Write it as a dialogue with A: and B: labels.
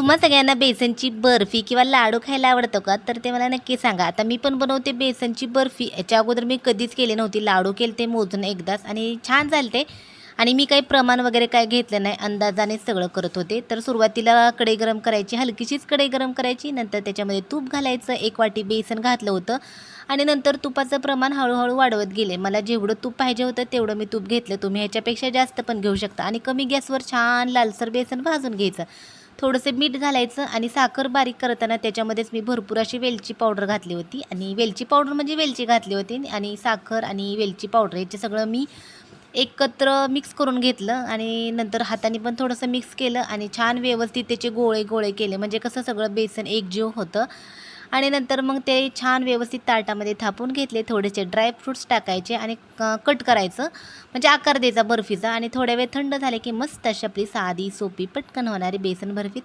A: तुम्हा सगळ्यांना बेसनची बर्फी किंवा लाडू खायला आवडतं का? तर ते मला नक्की सांगा. आता मी पण बनवते बेसनची बर्फी. याच्या अगोदर मी कधीच केली नव्हती. लाडू केलते मोजून एकदाच आणि छान झालते. आणि मी काही प्रमाण वगैरे काय घेतलं नाही. अंदाजाने सगळं करत होते. तर सुरुवातीला कढई गरम करायची, हलकीशीच कढई गरम करायची. नंतर त्याच्यामध्ये तूप घालायचं. 1 वाटी बेसन घातलं होतं आणि नंतर तुपाचं प्रमाण हळूहळू वाढवत गेले. मला जेवढं तूप पाहिजे होतं तेवढं मी तूप घेतलं. तुम्ही ह्याच्यापेक्षा जास्त पण घेऊ शकता आणि कमी गॅसवर छान लालसर बेसन भाजून घ्यायचं. थोडंसं मीठ घालायचं आणि साखर बारीक करताना त्याच्यामध्येच मी भरपूर अशी वेलची पावडर घातली होती आणि वेलची पावडर म्हणजे वेलची घातली होती आणि साखर आणि वेलची पावडर याचे सगळं मी एकत्र मिक्स करून घेतलं आणि नंतर हाताने पण थोडंसं मिक्स केलं आणि छान व्यवस्थित त्याचे गोळे गोळे केले. म्हणजे कसं सगळं बेसन एकजीव होतं आणि नंतर मग ते छान व्यवस्थित ताटामध्ये थापून घेतले. थोडेसे ड्रायफ्रूट्स टाकायचे आणि कट करायचं म्हणजे आकार द्यायचा बर्फीचा आणि थोड्या वेळ थंड झाले की मस्त अशी आपली साधी सोपी पटकन होणारी बेसन बर्फी